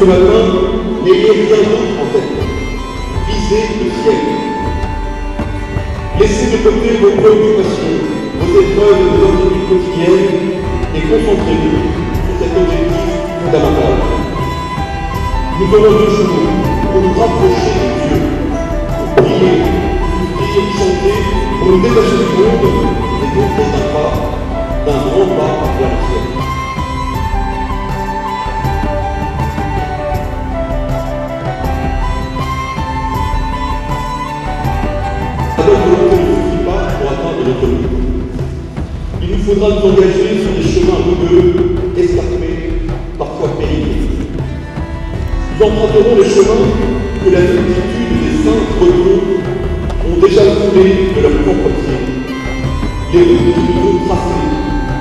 matin, n'ayez rien d'autre en tête. Visez le ciel. Laissez de côté vos préoccupations, vos épreuves et vos inquiétudes quotidiennes et concentrez-vous sur cet objectif fondamental. Nous aurons deux jours pour nous rapprocher de Dieu, pour prier, chanter, pour nous détacher du monde et pour faire un pas, d'un grand pas vers le ciel. La bonne volonté ne suffit pas pour atteindre notre but. Il nous faudra nous engager sur des chemins rugueux, escarpés, parfois pénibles. Nous emprunterons les chemins que la multitude des saints bretons ont déjà foulés de leur propre pied. Les routes qu'ils nous ont tracées,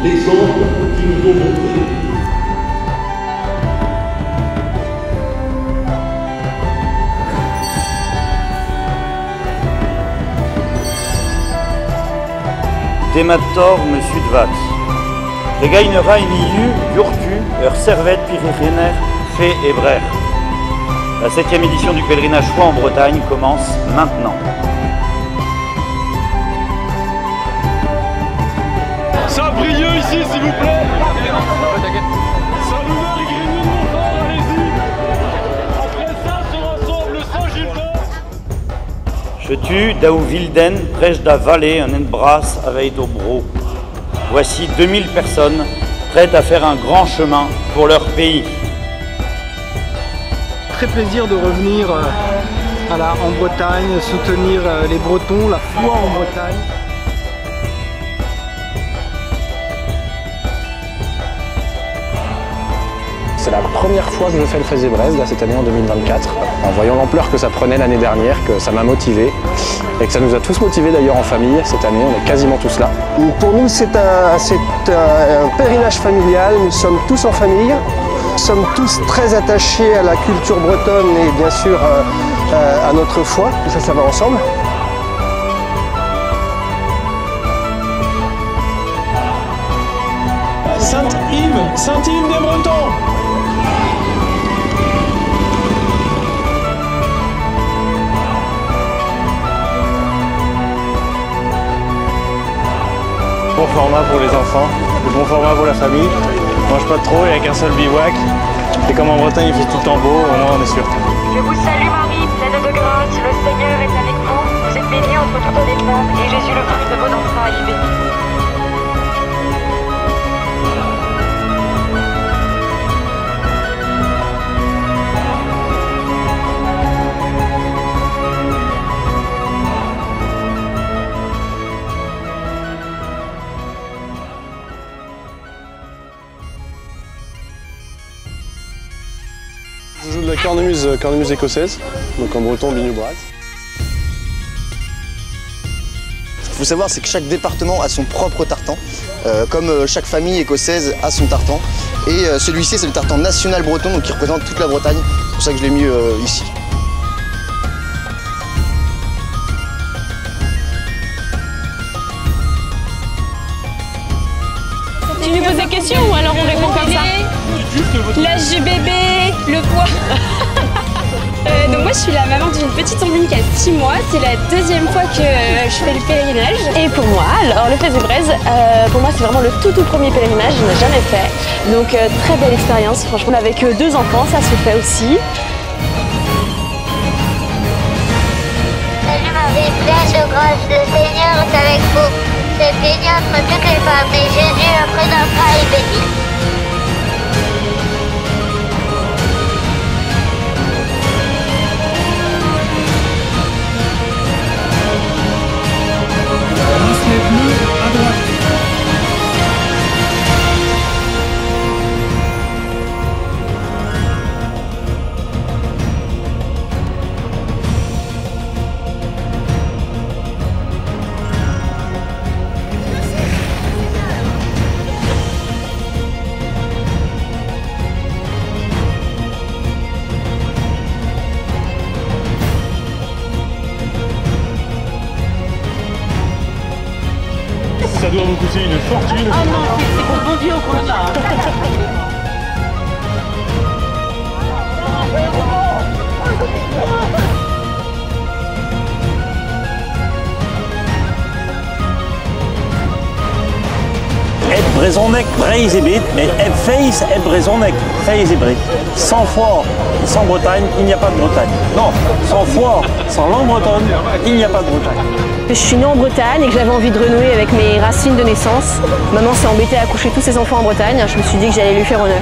l'exemple qu'ils nous ont montré. Demator Monsieur de Vax. Regainera in EU, Jurtu, Servet, Pirifener, Fé et Brer. La 7e édition du pèlerinage Foi en Bretagne commence maintenant. Saint-Brieuc ici, s'il vous plaît. Saint-Louvain, les Grigny de Montfort, allez-y. Après ça, se rassemble Saint-Gildas. Je tue Daou Wilden, prêche da Vallée, un Enbras avec au Bro. Voici 2000 personnes prêtes à faire un grand chemin pour leur pays. Très plaisir de revenir en Bretagne, soutenir les Bretons, la foi en Bretagne. C'est la première fois que je fais le Fès-et-Brest cette année en 2024. En voyant l'ampleur que ça prenait l'année dernière, que ça m'a motivé et que ça nous a tous motivés d'ailleurs en famille cette année, on est quasiment tous là. Pour nous c'est un pèlerinage familial, nous sommes tous en famille. Nous sommes tous très attachés à la culture bretonne et bien sûr à notre foi, tout ça va ensemble. Saint-Yves des Bretons. Bon format pour les enfants, le bon format pour la famille. On mange pas trop, il n'y a qu'un seul bivouac. Et comme en Bretagne il fait tout le temps beau, au moins on est sûr. Je vous salue Marie, pleine de grâce, le Seigneur est avec vous. Vous êtes bénie entre toutes les femmes, et Jésus, le fruit de vos entrailles, est béni. Je joue de la cornemuse écossaise, donc en breton Biniou-Braz. Ce qu'il faut savoir, c'est que chaque département a son propre tartan, comme chaque famille écossaise a son tartan. Et celui-ci, c'est le tartan national breton, donc qui représente toute la Bretagne. C'est pour ça que je l'ai mis ici. Tu lui poses des questions ou alors on répond comme ça? L'âge du bébé, le poids. Donc moi je suis la maman d'une petite Sandrine qui a 6 mois. C'est la deuxième fois que je fais le pèlerinage. Et pour moi, alors le Fès-et-Brest, pour moi c'est vraiment le tout premier pèlerinage, je n'ai jamais fait. Donc très belle expérience, franchement avec 2 enfants, ça se fait aussi. Salut Marie, pleine de grâce, le Seigneur est avec vous. Vous êtes bénie entre toutes les femmes, et Jésus, le fruit de vos entrailles, est béni. Ça doit vous coûter une fortune. Oh non, c'est pour bon Dieu au compte là. Et Brezonnec, Breiz-et-Bit, mais Face et Brezonnec, Face-et-Brit. Sans foi, sans Bretagne, il n'y a pas de Bretagne. Non, sans foi, sans langue bretonne, il n'y a pas de Bretagne. Je suis née en Bretagne et que j'avais envie de renouer avec mes racines de naissance. Maman s'est embêtée à accoucher tous ses enfants en Bretagne. Je me suis dit que j'allais lui faire honneur.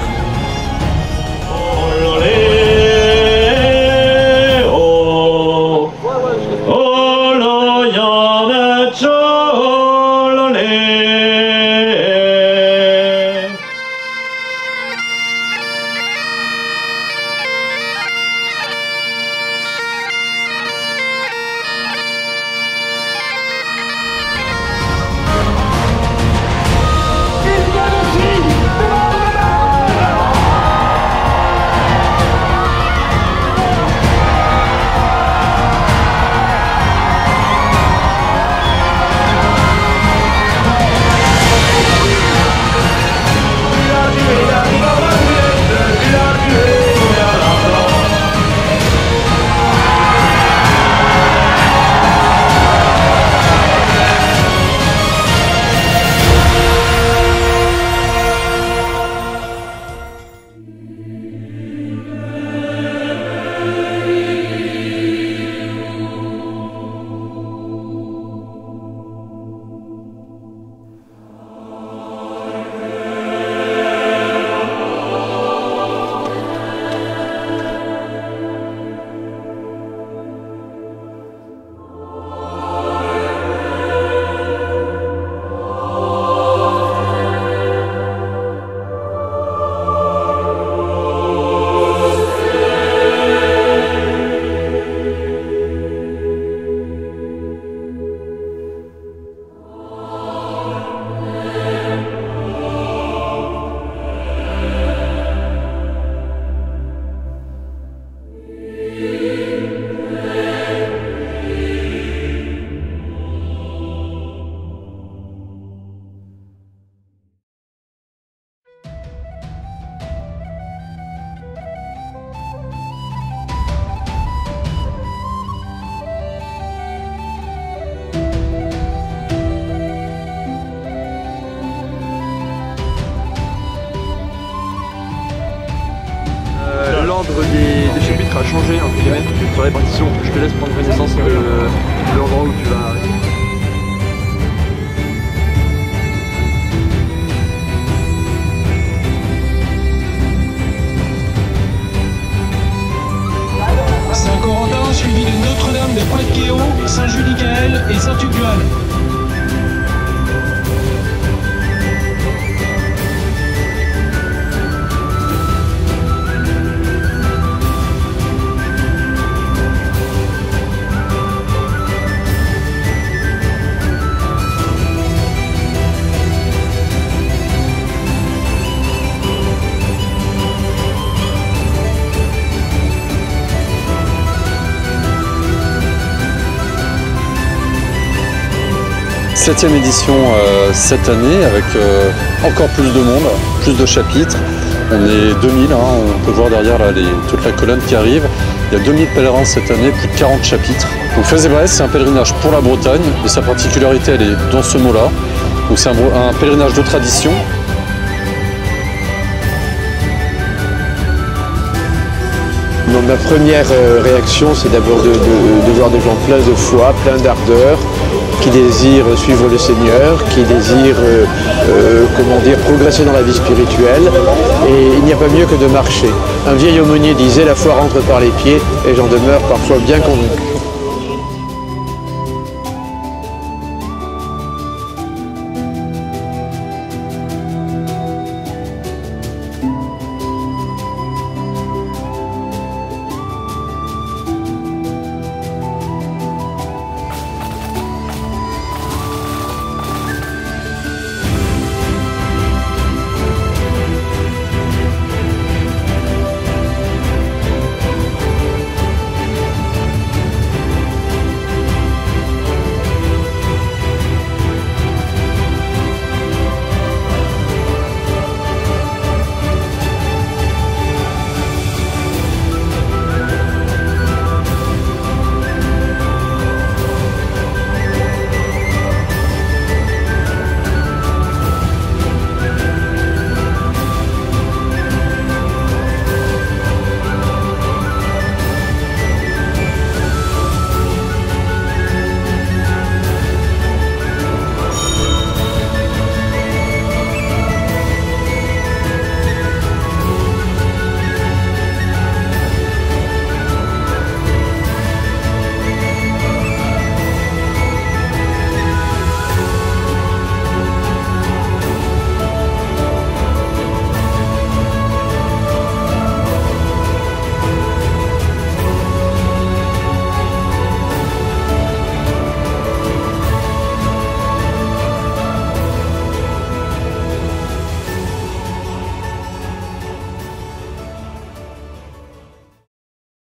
L'ordre des chapitres a changé entre guillemets sur la répartition. Je te laisse prendre connaissance de l'endroit où tu vas arriver. Saint-Corentin suivi de Notre-Dame de Pointe-Guéot, Saint-Judicaël et Saint-Tugual. Septième édition cette année avec encore plus de monde, plus de chapitres. On est 2000, on peut voir derrière là, toute la colonne qui arrive. Il y a 2000 pèlerins cette année, plus de 40 chapitres. Donc Fès-et-Brest, c'est un pèlerinage pour la Bretagne et sa particularité elle est dans ce mot-là. Donc c'est un pèlerinage de tradition. Donc, ma première réaction, c'est d'abord de voir des gens pleins de foi, pleins d'ardeur, qui désirent suivre le Seigneur, qui désirent progresser dans la vie spirituelle. Et il n'y a pas mieux que de marcher. Un vieil aumônier disait « La foi rentre par les pieds » et j'en demeure parfois bien convaincu.